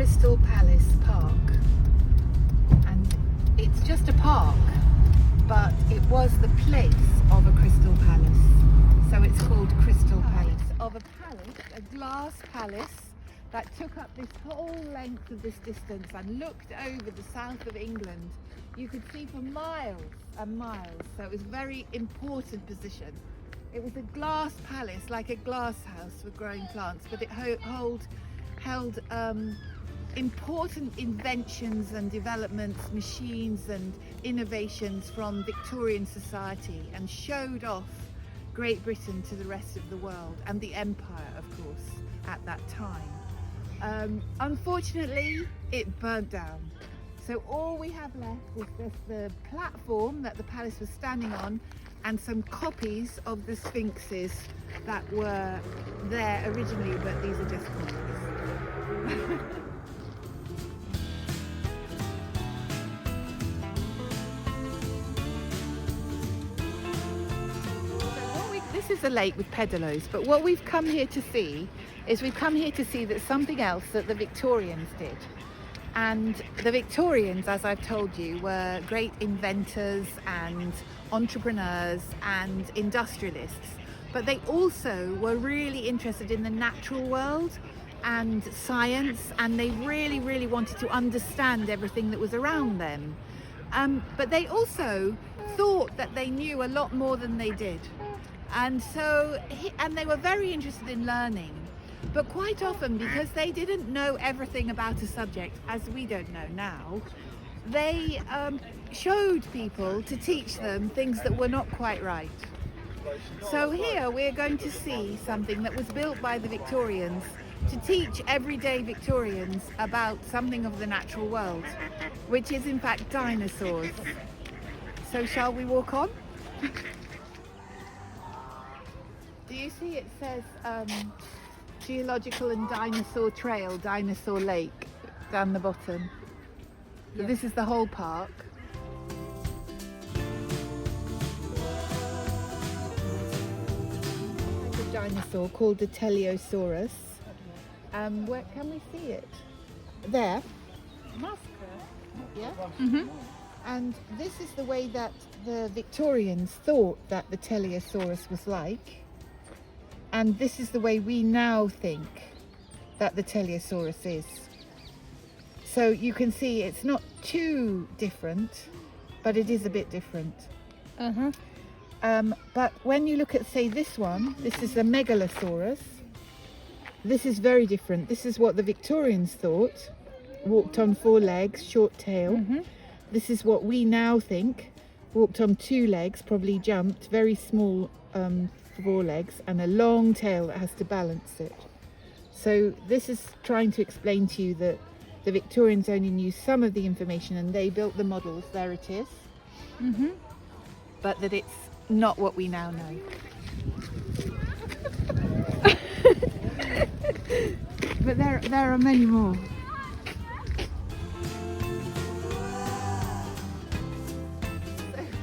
Crystal Palace Park, and it's just a park, but it was the place of a crystal palace, so it's called Crystal Palace. Of a palace, a glass palace that took up this whole length of this distance and looked over the south of England. You could see for miles and miles, so it was a very important position. It was a glass palace, like a glass house for growing plants, but it held important inventions and developments, machines and innovations from Victorian society, and showed off Great Britain to the rest of the world, and the empire, of course, at that time. Unfortunately, it burnt down. So all we have left is just the platform that the palace was standing on, and some copies of the sphinxes that were there originally, but these are just copies. This is a lake with pedalos, but what we've come here to see is that something else that the Victorians did. And the Victorians, as I've told you, were great inventors and entrepreneurs and industrialists, but they also were really interested in the natural world and science, and they really wanted to understand everything that was around them. But they also thought that they knew a lot more than they did. And they were very interested in learning. But quite often, because they didn't know everything about a subject, as we don't know now, they showed people to teach them things that were not quite right. So here we're going to see something that was built by the Victorians to teach everyday Victorians about something of the natural world, which is in fact dinosaurs. So shall we walk on? Do you see it says Geological and Dinosaur Trail, Dinosaur Lake down the bottom? So this is the whole park. A dinosaur called the Teleosaurus. Where can we see it? There. Yeah. Mm-hmm. And this is the way that the Victorians thought that the Teleosaurus was like. And this is the way we now think that the Teleosaurus is. So you can see it's not too different, but it is a bit different. But when you look at, say, this one, this is a Megalosaurus. This is very different. This is what the Victorians thought. Walked on 4 legs, short tail. This is what we now think. Walked on 2 legs, probably jumped, very small 4 legs, and a long tail that has to balance it. So this is trying to explain to you that the Victorians only knew some of the information and they built the models. There it is. But that it's not what we now know. But there are many more.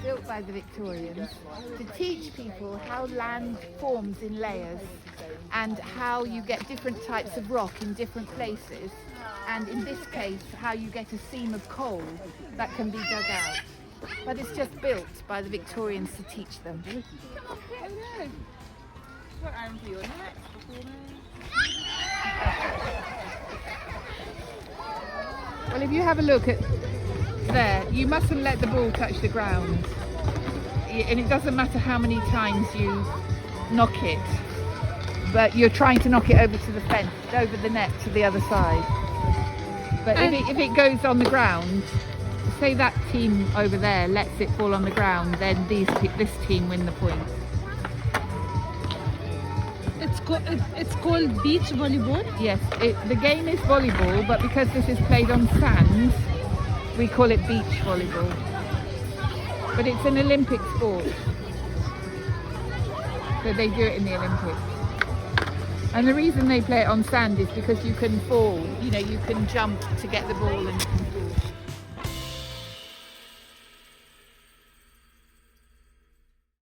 Built by the Victorians to teach people how land forms in layers and how you get different types of rock in different places, and in this case how you get a seam of coal that can be dug out. But it's just built by the Victorians to teach them. Well, if you have a look at there, you mustn't let the ball touch the ground, and it doesn't matter how many times you knock it, but you're trying to knock it over to the fence, over the net to the other side. But if it goes on the ground, say that team over there lets it fall on the ground, then this team win the point. It's called beach volleyball? Yes, the game is volleyball, but because this is played on sand, we call it beach volleyball. But it's an Olympic sport. So they do it in the Olympics. And the reason they play it on sand is because you can fall, you can jump to get the ball and you can